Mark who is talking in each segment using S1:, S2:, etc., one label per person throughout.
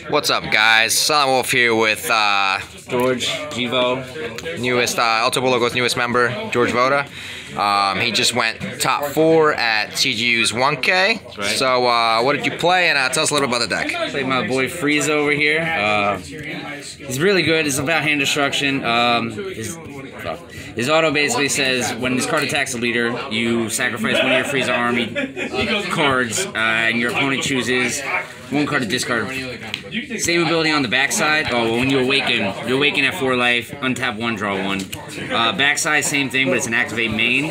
S1: What's up, guys? Silent Wolf here with
S2: George Vota,
S1: newest Ultra Logos newest member, George Vota. He just went top 4 at CGUs NJ.
S2: right.
S1: So, what did you play? And tell us a little bit about the deck.
S2: played my boy Frieza over here. He's really good. It's about hand destruction. His auto basically says when this card attacks a leader, you sacrifice one of your Frieza army cards, and your opponent chooses one card to discard. Same ability on the backside. Oh, well, when you awaken at 4 life, untap 1, draw 1. Backside, same thing, but it's an activate main.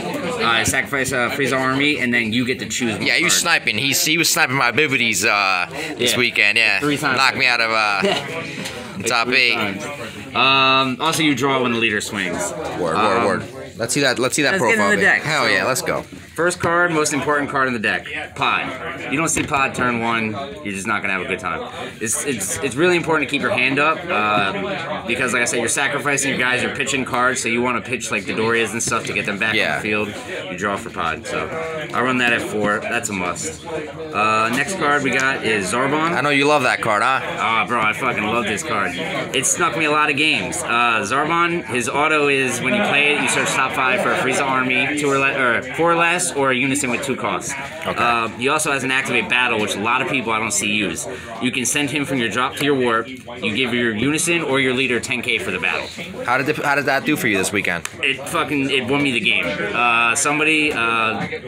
S2: Sacrifice a Frieza army, and then you get to choose one
S1: Yeah, he was
S2: card.
S1: sniping. He was sniping my abilities this weekend. Yeah,
S2: 3 times.
S1: Knocked me out of top 8.
S2: Also, you draw when the leader swings.
S1: Word. Let's see that
S2: Let's
S1: profile.
S2: get in the
S1: pic.
S2: deck.
S1: Hell yeah, let's go.
S2: First card, most important card in the deck, Pod. You don't see Pod turn 1, you're just not gonna have a good time. It's really important to keep your hand up because, like I said, you're sacrificing your guys, you're pitching cards, so you want to pitch like the Dorias and stuff to get them back on the field. You draw for Pod, so I'll run that at 4. That's a must. Next card we got is Zarbon.
S1: I know you love that card, huh?
S2: Ah, bro, I fucking love this card. It snuck me a lot of games. Zarbon, his auto is when you play it, you search top 5 for a Frieza army, 2 or less, or 4 or less, or a unison with 2 costs.
S1: Okay.
S2: He also has an activate battle, which a lot of people I don't see use. You can send him from your drop to your warp. You give your unison or your leader 10k for the battle.
S1: How did that do for you this weekend?
S2: It won me the game.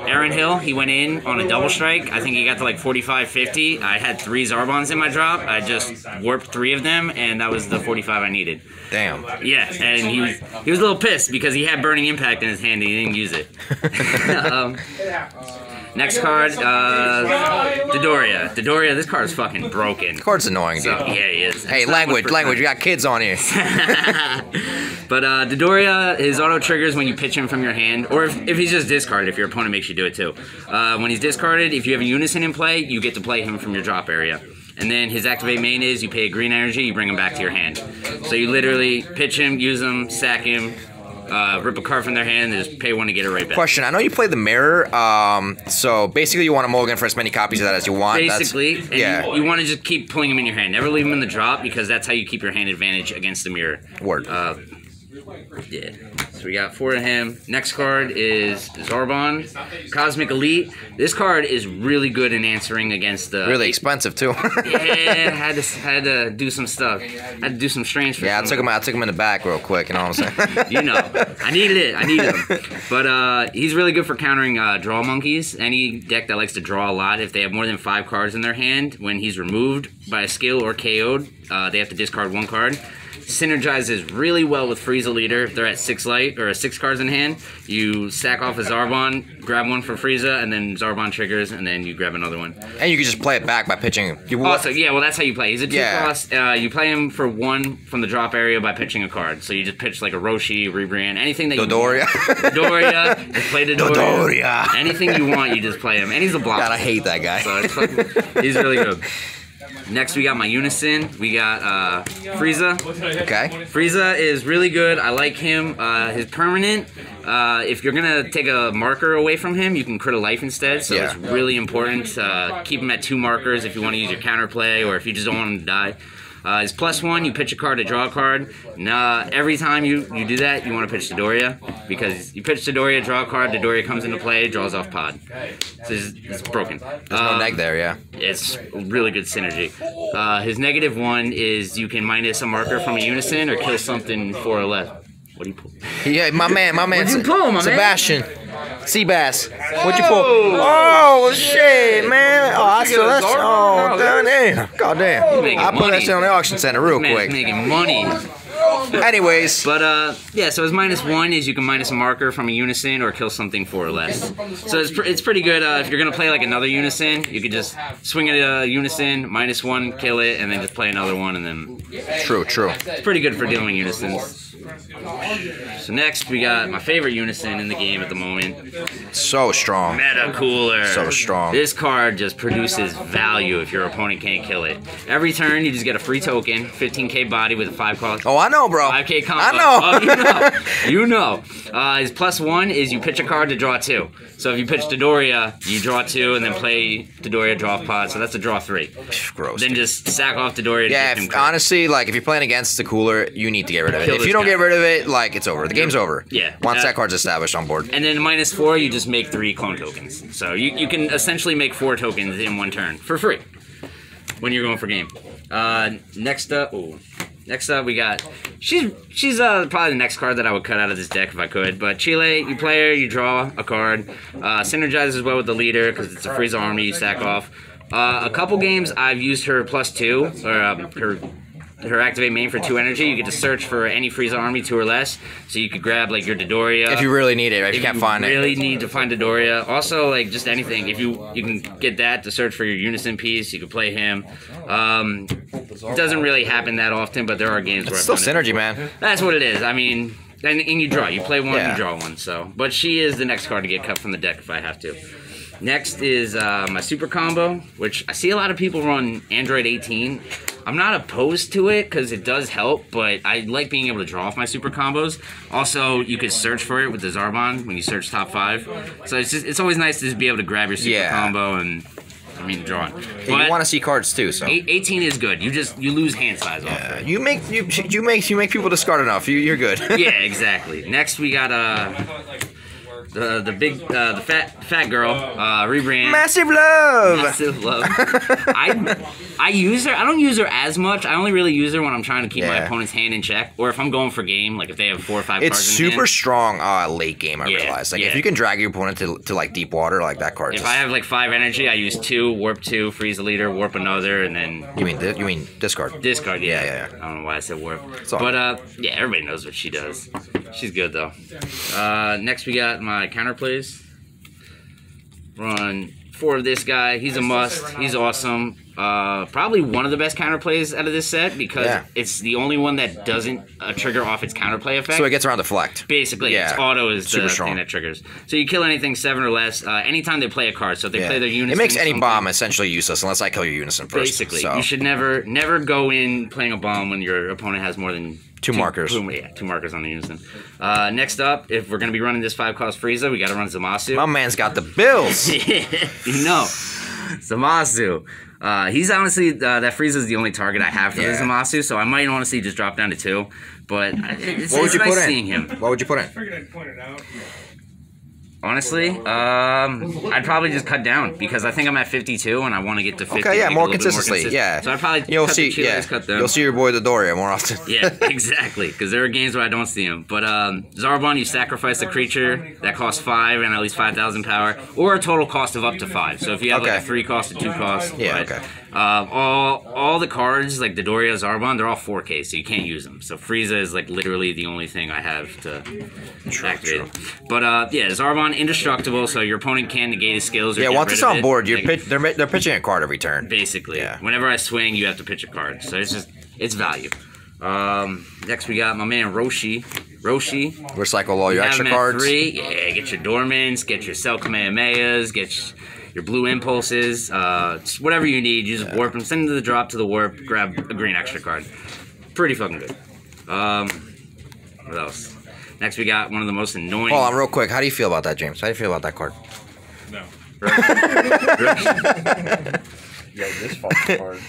S2: Aaron Hill, he went in on a double strike. I think he got to like 45, 50. I had 3 Zarbons in my drop. I just warped 3 of them, and that was the 45 I needed.
S1: Damn.
S2: Yeah, and he was a little pissed because he had Burning Impact in his hand and he didn't use it. Next card, Dodoria. Dodoria, this card is fucking broken.
S1: This card's annoying, dude.
S2: So, yeah, he is.
S1: Hey, language. We got kids on here.
S2: But Dodoria, his auto triggers when you pitch him from your hand, or if he's just discarded, if your opponent makes you do it too. When he's discarded, if you have a unison in play, you get to play him from your drop area. And then his activate main is you pay a green energy, you bring him back to your hand. So you literally pitch him, use him, sack him, rip a card from their hand, and just pay 1 to get it right back.
S1: Question, I know you play the mirror, so basically you want to mulligan for as many copies of that as you want.
S2: Basically, you want to just keep pulling them in your hand. Never leave them in the drop because that's how you keep your hand advantage against the mirror.
S1: Word.
S2: Yeah. So we got 4 of him. Next card is Zarbon, Cosmic Elite. This card is really good in answering against the...
S1: Really expensive, too.
S2: Yeah, had to do some stuff. Had to do some strange for
S1: Yeah, I took him in the back real quick, you know what I'm saying?
S2: You know, I needed him. But he's really good for countering draw monkeys. Any deck that likes to draw a lot, if they have more than 5 cards in their hand, when he's removed by a skill or KO'd, they have to discard 1 card. Synergizes really well with Frieza leader. If they're at 6 light or 6 cards in hand, you sack off a Zarbon, grab 1 from Frieza, and then Zarbon triggers, and then you grab another one.
S1: And you can just play it back by pitching him.
S2: Also, yeah, well, that's how you play. He's a 2 cost. You play him for 1 from the drop area by pitching a card. So you just pitch like a Roshi, Rebrand, anything that you
S1: Dodoria.
S2: want. Dodoria. Just play
S1: Dodoria.
S2: Anything you want, you just play him. And he's a blocker.
S1: God, I hate that guy.
S2: So it's he's really good. Next, we got my unison. We got Frieza.
S1: Okay.
S2: Frieza is really good. I like him. His permanent, if you're going to take a marker away from him, you can crit a life instead. So it's really important to keep him at 2 markers if you want to use your counterplay or if you just don't want him to die. His +1, you pitch a card to draw a card. Every time you do that, you want to pitch Dodoria because you pitch Dodoria, draw a card, Dodoria comes into play, draws off Pod. So it's broken.
S1: There's no neg there, yeah.
S2: It's really good synergy. His -1 is you can minus a marker from a unison or kill something 4 or less. What do you pull?
S1: Yeah, my man.
S2: What'd you pull, my
S1: Sebastian. Seabass. What'd you pull? Oh, shit, man. Oh, I saw that. Oh, damn. God damn. I put that shit on the auction center real quick.
S2: Making money.
S1: Anyways.
S2: But, yeah, so his -1 is you can minus a marker from a unison or kill something 4 or less. So it's pretty good. If you're going to play, like, another unison, you could just swing it a unison, -1, kill it, and then just play another one, and then...
S1: True.
S2: It's pretty good for dealing unisons. So next, we got my favorite unison in the game at the moment.
S1: So strong.
S2: Meta Cooler.
S1: So strong.
S2: This card just produces value if your opponent can't kill it. Every turn, you just get a free token, 15k body with a 5 cost.
S1: Oh, I know, bro.
S2: 5k combo.
S1: I know.
S2: Oh, you know. You know. His +1 is you pitch a card to draw 2. So if you pitch Dodoria, you draw 2 and then play Dodoria, draw a pod. So that's a draw 3.
S1: Gross.
S2: Then just sack off Dodoria.
S1: Yeah, honestly, like if you're playing against the cooler, you need to get rid of it. If you don't get rid of it, like it's over. The game's over.
S2: Yeah.
S1: Once that card's established on board.
S2: And then -4, you just make 3 clone tokens. So you can essentially make 4 tokens in 1 turn for free when you're going for game. Next up, we got. She's probably the next card that I would cut out of this deck if I could. But Chile, you play her, you draw a card. Synergizes well with the leader because it's a Frieza army you sack off. A couple games I've used her +2 or her activate main for 2 energy. You get to search for any Frieza army 2 or less. So you could grab like your Dodoria
S1: if you really need it. Right? If you can't find it,
S2: really need to find Dodoria. Also, like just anything. If you can get that to search for your Unison piece, you can play him. It doesn't really happen that often, but there are games where
S1: it's still synergy, man.
S2: That's what it is. I mean, and you draw. You play one, you draw one. So, but she is the next card to get cut from the deck if I have to. Next is my super combo, which I see a lot of people run Android 18. I'm not opposed to it because it does help, but I like being able to draw off my super combos. Also, you could search for it with the Zarbon when you search top 5. So it's always nice to just be able to grab your super combo and draw it. But
S1: you want to see cards too, so
S2: 18 is good. You lose hand size off it.
S1: You make people discard enough. You're good.
S2: Yeah, exactly. Next we got the fat girl, rebrand.
S1: Massive love.
S2: Massive love. I use her. I don't use her as much. I only really use her when I'm trying to keep my opponent's hand in check, or if I'm going for game, like if they have 4 or 5 cards in hand.
S1: It's super strong late game. I realize. Like if you can drag your opponent to like deep water, like that card.
S2: If I have like 5 energy, I use 2, warp 2, freeze the leader, warp another, and then.
S1: You mean discard?
S2: Discard. Yeah. I don't know why I said warp. But yeah, everybody knows what she does. She's good though. Next we got my counterplays. Run 4 of this guy. He's a must. He's awesome. Probably one of the best counterplays out of this set because it's the only one that doesn't trigger off its counterplay effect.
S1: So it gets around deflect.
S2: Basically, its auto is the thing that triggers. So you kill anything 7 or less anytime they play a card. So if they play their Unison,
S1: it makes any bomb essentially useless unless I kill your Unison first.
S2: Basically, you should never go in playing a bomb when your opponent has more than
S1: 2 markers.
S2: 2 markers on the Unison. Next up, if we're going to be running this 5-cost Frieza, we got to run Zamasu.
S1: My man's got the bills.
S2: You know. Zamasu. He's honestly, that Frieza is the only target I have for the Zamasu, so I might honestly just drop down to 2. But it's nice seeing him.
S1: What would you put in?
S3: Figured I'd point it out.
S2: Honestly, I'd probably just cut down because I think I'm at 52 and I want to get to 50.
S1: Okay, yeah, more consistently, yeah.
S2: So I'd probably
S1: you'll see your boy Dodoria more often.
S2: Yeah, exactly. Because there are games where I don't see him. But Zarbon, you sacrifice a creature that costs 5 and at least 5,000 power, or a total cost of up to 5. So if you have like a 3 cost, a 2 cost, all the cards like Dodoria, Zarbon, they're all 4K, so you can't use them. So Frieza is like literally the only thing I have to activate. But yeah, Zarbon indestructible, so your opponent can't negate his skills. Or
S1: once it's on board, they're pitching a card every turn.
S2: Basically, whenever I swing, you have to pitch a card. So it's value. Next we got my man Roshi.
S1: Recycle all your extra cards.
S2: 3. Yeah, get your Dormants, get your Cell Kamehamehas, get your blue impulses, whatever you need. You just warp them, send them to the drop to the warp, grab a green extra card. Pretty fucking good. What else? Next we got one of the most annoying...
S1: Hold on real quick. How do you feel about that, James? How do you feel about that card?
S3: No.
S4: Yo, this fucking card.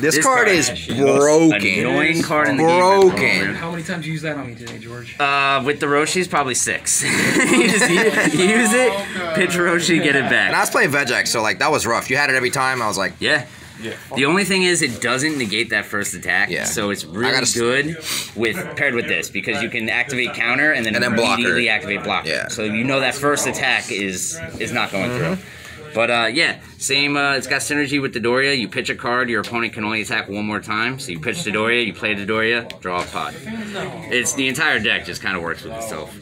S2: This
S1: card is broken.
S2: Annoying card in the
S1: game.
S3: How many times you used that on me today, George?
S2: With the Roshis, probably 6. You just use it, pitch Roshi, get it back.
S1: And I was playing Vegex, so like that was rough. You had it every time. I was like,
S2: yeah. The only thing is it doesn't negate that first attack, so it's really good paired with this because you can activate counter and then immediately activate blocker.
S1: Yeah.
S2: So you know that first attack is not going through. But yeah, same. It's got synergy with Dodoria. You pitch a card, your opponent can only attack 1 more time. So you pitch Dodoria, you play Dodoria, draw a pod. It's the entire deck just kind of works with itself.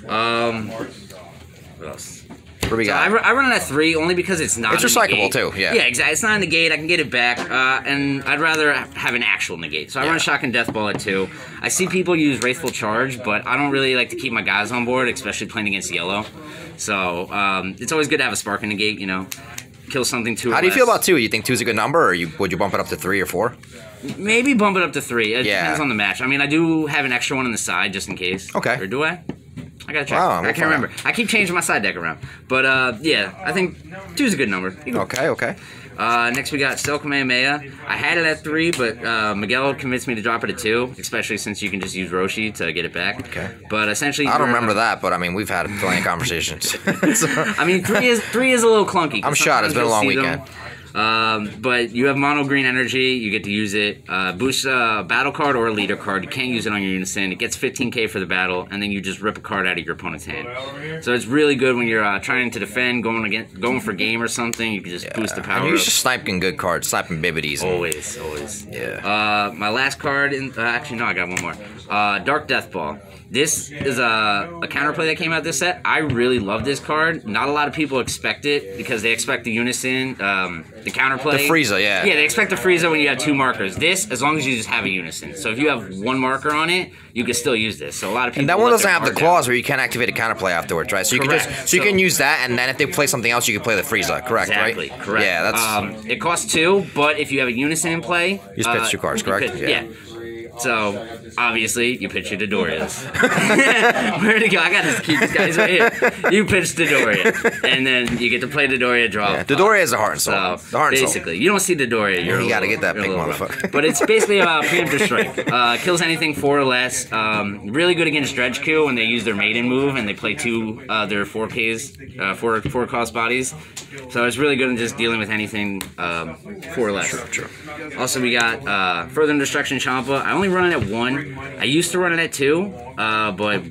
S2: What else?
S1: What we got?
S2: I run it at 3 only because it's not.
S1: It's recyclable too. Yeah.
S2: Yeah, exactly. It's not in the gate. I can get it back, and I'd rather have an actual negate. So I run a Shock and Death Ball at 2. I see people use Wrathful Charge, but I don't really like to keep my guys on board, especially playing against yellow. So it's always good to have a spark in the gate, you know. Kill something 2 or
S1: How do you
S2: less.
S1: feel about 2? You think 2 is a good number, or would you bump it up to 3 or 4?
S2: Maybe bump it up to 3. It depends on the match. I mean, I do have an extra one on the side just in case.
S1: Okay.
S2: Or do I? I gotta check.
S1: Wow,
S2: I can't remember. I keep changing my side deck around. But yeah, I think 2 is a good number.
S1: Okay.
S2: Next we got Stealth Kamehameha. I had it at 3, but Miguel convinced me to drop it at 2, especially since you can just use Roshi to get it back.
S1: Okay.
S2: But essentially,
S1: I don't remember that, but I mean, we've had plenty of conversations.
S2: I mean, 3 is a little clunky.
S1: I'm shot. It's been a long weekend.
S2: But you have mono green energy. You get to use it. Boost a battle card or a leader card. You can't use it on your unison. It gets 15k for the battle, and then you just rip a card out of your opponent's hand. So it's really good when you're trying to defend, going for game or something. You can just boost the power.
S1: And you're just sniping good cards, sniping bibbities.
S2: Always.
S1: Yeah.
S2: My last card, actually no, I got one more. Dark Deathball. This is a counterplay that came out this set. I really love this card. Not a lot of people expect it because they expect the unison, the counterplay.
S1: The Frieza, yeah.
S2: Yeah, they expect the Frieza when you have 2 markers. This, as long as you just have a unison. So if you have 1 marker on it, you can still use this. So a lot of people.
S1: And that one doesn't have the clause where you can't activate a counterplay afterwards, right? So you
S2: Correct.
S1: can just you can use that, and then if they play something else, you can play the Frieza. Correct,
S2: Exactly,
S1: right?
S2: correct.
S1: Yeah, that's.
S2: It costs 2, but if you have a unison in play,
S1: You just pitch 2 cards, correct?
S2: Yeah. So, obviously, you pitch your Dodorias. Where'd it go? I gotta keep these guys right here. You pitch Dodoria, and then you get to play Dodoria draw.
S1: Yeah, Dodoria is the heart and soul.
S2: So,
S1: The heart and soul.
S2: basically, you don't see Dodoria.
S1: You gotta get that big motherfucker.
S2: But it's basically a preemptive strike. Kills anything 4 or less. Really good against Dredge Q when they use their maiden move and they play 2 their 4Ks, 4 cost bodies. So it's really good in just dealing with anything 4 or less.
S1: True.
S2: Also, we got Further Destruction Champa. I only run it at 1. I used to run it at 2, but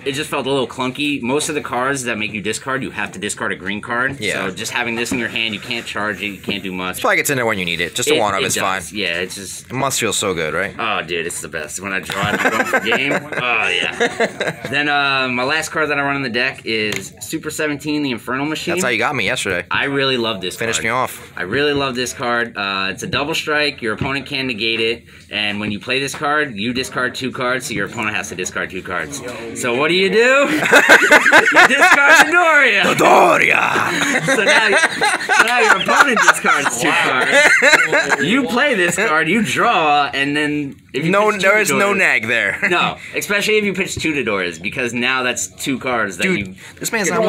S2: it just felt a little clunky. Most of the cards that make you discard, you have to discard a green card.
S1: Yeah.
S2: So just having this in your hand, you can't charge it, you can't do much.
S1: It's probably gets in there when you need it. Just a one of it's fine.
S2: Yeah, it's just.
S1: It must feel so good, right?
S2: Oh, dude, it's the best. When I draw it, I'm going for game. Oh, yeah. Then my last card that I run in the deck is Super 17, the Infernal Machine.
S1: That's how you got me yesterday.
S2: I really love this card.
S1: Finished me off.
S2: I really love this card. It's a double strike. Your opponent can negate it. And when you play this card, you discard 2 cards, so your opponent has to discard 2 cards. So what do? You discard Dodoria. So now your opponent discards 2 cards. You play this card, you draw, and then if you
S1: there is no nag there.
S2: No, especially if you pitch 2 Dodorias, because now that's 2 cards that
S1: Dude,
S2: you.
S1: this man's not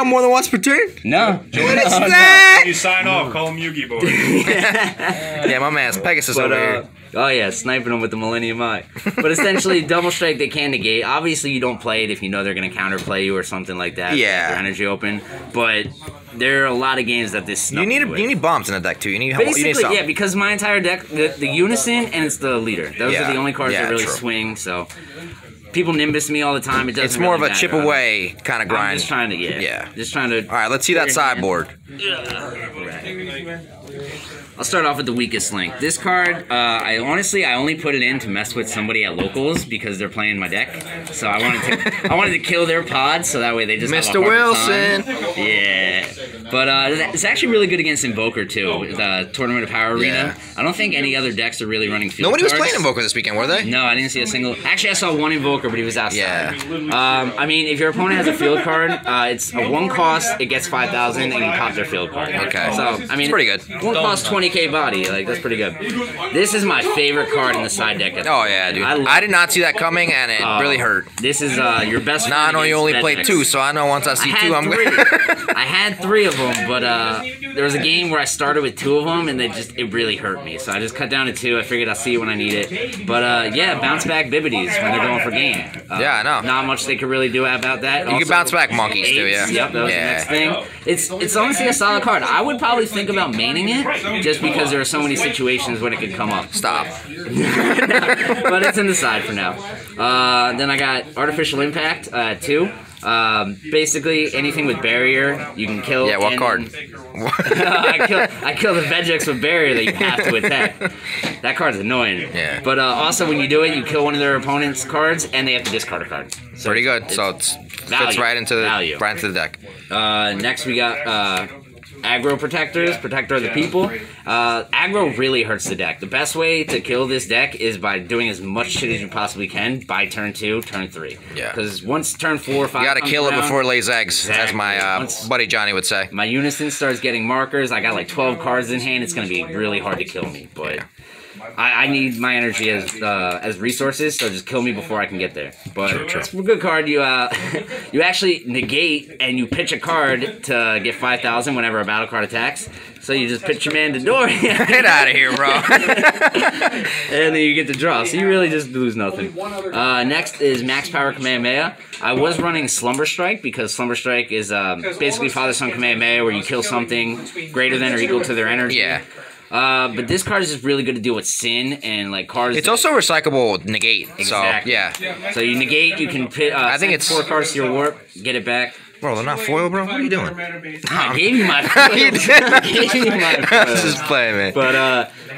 S1: more than once per turn.
S2: No.
S1: What is that?
S3: You sign off, call him Yugi boy.
S1: Yeah, my man's Pegasus over here.
S2: Oh yeah, sniping them with the Millennium Eye. But essentially, double strike they can negate. Obviously, you don't play it if you know they're going to counterplay you or something like that.
S1: Yeah.
S2: Their energy open. But there are a lot of games that this.
S1: You need bombs in the deck too. You need
S2: basically, yeah, because my entire deck, the unison and it's the leader. Those are the only cards that really
S1: true.
S2: swing. So people nimbus me all the time. It doesn't.
S1: It's more
S2: really
S1: of a chip away kind of grind.
S2: I'm just trying to, just trying to.
S1: All right, let's see that sideboard.
S2: I'll start off with the weakest link. This card, I only put it in to mess with somebody at locals because they're playing my deck. So I wanted to kill their pod so that way they just have a
S1: Mr.
S2: harder
S1: Wilson.
S2: time. Yeah, but it's actually really good against Invoker too. The Tournament of Power Arena. I don't think any other decks are really running field
S1: Nobody was
S2: cards.
S1: playing Invoker this weekend, were they?
S2: No, I didn't see a single. Actually, I saw 1 Invoker, but he was outside.
S1: Yeah.
S2: I mean, if your opponent has a field card, it's a 1 cost. It gets 5,000, and you pop their field card.
S1: Okay.
S2: So I mean,
S1: it's pretty good.
S2: 1 cost 20k body. Like that's pretty good. This is my favorite card in the side deck.
S1: Oh yeah, dude. I did not see that coming, and it really hurt.
S2: This is your best.
S1: Nah, I know you only played 2, so I know once I see 2, I'm good.
S2: I had 3 of them, but there was a game where I started with 2 of them, and it really hurt me. So I just cut down to 2. I figured I'll see it when I need it. But yeah, bounce back bibbities when they're going for game.
S1: Yeah, I know.
S2: Not much they could really do about that.
S1: You can bounce back monkeys too, yeah.
S2: Yep, that was the next thing. It's honestly a solid card. I would probably think about maining it, just because there are so many situations when it could come up.
S1: Stop.
S2: But it's in the side for now. Then I got Artificial Impact 2. Basically anything with barrier you can kill.
S1: Yeah, what card?
S2: I kill the Vegex with barrier that you have to attack. That card's annoying.
S1: Yeah.
S2: But also when you do it, you kill one of their opponent's cards and they have to discard a card. So
S1: pretty good. So it fits right into the deck.
S2: Next we got Aggro Protectors, Protector of the People. Aggro really hurts the deck. The best way to kill this deck is by doing as much shit as you possibly can by turn 2, turn 3.
S1: Yeah.
S2: Because once turn 4 or 5
S1: You gotta kill it before it lays eggs,
S2: Exactly.
S1: as my buddy Johnny would say.
S2: My Unison starts getting markers. I got like 12 cards in hand. It's gonna be really hard to kill me, but I need my energy as resources. So just kill me before I can get there. But it's a good card. You you actually negate and you pitch a card to get 5,000 whenever a battle card attacks. So you just pitch your man to door.
S1: Get out of here, bro.
S2: And then you get to draw. So you really just lose nothing. Next is Max Power Kamehameha. I was running Slumber Strike because Slumber Strike is basically Father Son Kamehameha where you kill something greater than or equal to their energy.
S1: Yeah.
S2: But this card is just really good to deal with Sin and like cards.
S1: It's also recyclable with negate.
S2: Exactly.
S1: So yeah.
S2: So you negate, you can pit.
S1: I think it's
S2: 4 cards to your warp, get it back.
S1: Bro, they're not foil, bro. What are you doing?
S2: I gave you my foil.
S1: You did.
S2: I gave you my
S1: I was just playing, man.
S2: But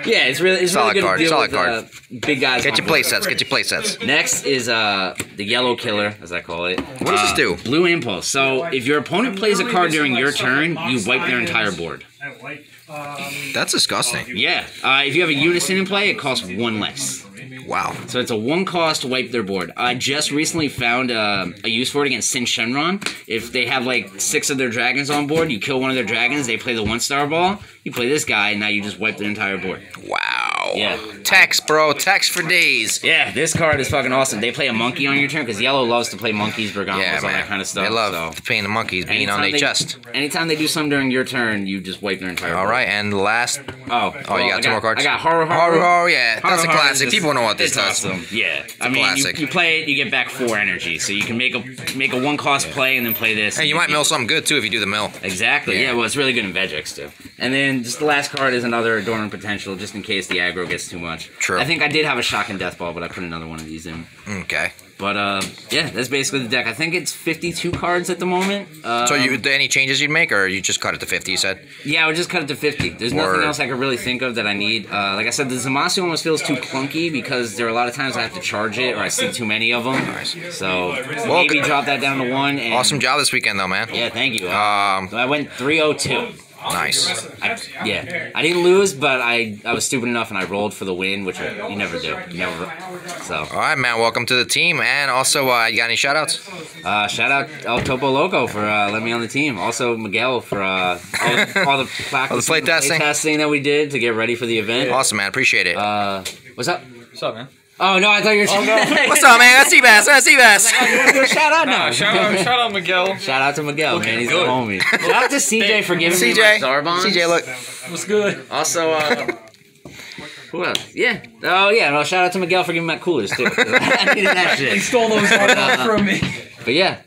S2: yeah, it's really
S1: Solid
S2: good
S1: card,
S2: to deal
S1: solid
S2: with
S1: card.
S2: big guys.
S1: Get
S2: on
S1: your
S2: board.
S1: play sets. Get your play sets.
S2: Next is the Yellow Killer, as I call it.
S1: What does this do?
S2: Blue Impulse. So if your opponent plays a card during your turn, you wipe their entire board.
S1: That's disgusting.
S2: Yeah. If you have a Unison in play, it costs 1 less.
S1: Wow.
S2: So it's a 1 cost to wipe their board. I just recently found a use for it against Sin Shenron. If they have like 6 of their dragons on board, you kill one of their dragons, they play the 1-star ball, you play this guy, and now you just wipe their entire board.
S1: Wow.
S2: Yeah.
S1: Text, bro. Text for days.
S2: Yeah, this card is fucking awesome. They play a monkey on your turn, because Yellow loves to play monkeys, Bergamos,
S1: Yeah,
S2: all
S1: man.
S2: that kind of stuff.
S1: They love paying the monkeys being on their chest.
S2: Anytime they do something during your turn, you just wipe their entire board.
S1: All right, and the last.
S2: Oh,
S1: you got 2 more cards?
S2: I got Horror.
S1: Horror, yeah. That's a
S2: Horror
S1: classic.
S2: is
S1: People know what this
S2: it's
S1: does.
S2: Awesome. Yeah. I
S1: a
S2: mean,
S1: classic.
S2: you play it, you get back 4 energy. So you can make a 1-cost play and then play this.
S1: Hey, you might mill something good, too, if you do the mill.
S2: Exactly. Yeah, well, it's really good in Vegex, too. And then just the last card is another Adornment Potential, just in case the aggro gets too much.
S1: True.
S2: I think I did have a Shocking Death Ball, but I put another one of these in.
S1: Okay.
S2: But, yeah, that's basically the deck. I think it's 52 cards at the moment.
S1: So any changes you'd make, or you just cut it to 50, you said?
S2: Yeah, I would just cut it to 50. There's nothing else I could really think of that I need. Like I said, the Zamasu almost feels too clunky because there are a lot of times I have to charge it or I see too many of them.
S1: Nice.
S2: So maybe drop that down to 1. And
S1: Awesome job this weekend, though, man.
S2: yeah, thank you. So I went 302.
S1: Nice.
S2: I didn't lose, but I was stupid enough and I rolled for the win, which you never do. You never. So.
S1: All right, man. Welcome to the team. And also, you got any shout-outs?
S2: Shout out El Topo Loco for letting me on the team. Also Miguel for all the practice,
S1: play testing
S2: that we did to get ready for the event.
S1: Awesome, man. Appreciate it.
S2: What's up?
S3: What's up, man?
S2: Oh no, I thought you were.
S1: What's up, man? That's Seabass. That's Seabass.
S2: Shout out now.
S3: Shout out Miguel.
S2: Shout out to Miguel, man. He's the homie. Shout out to CJ for giving me my
S1: CJ.
S2: Zarbons.
S1: CJ, look.
S3: What's good?
S2: Also, who else? Yeah. Oh yeah. Well, shout out to Miguel for giving me my coolers too. I needed that
S3: He
S2: shit.
S3: stole those from me.
S2: But yeah,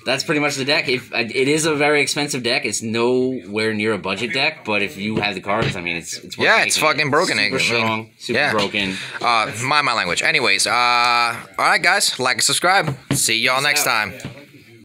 S2: that's pretty much the deck. It is a very expensive deck. It's nowhere near a budget deck, but if you have the cards, I mean, it's worth
S1: It's
S2: making.
S1: fucking broken.
S2: Super strong, super broken.
S1: Mind my language. Anyways, all right, guys. Like and subscribe. See y'all next time.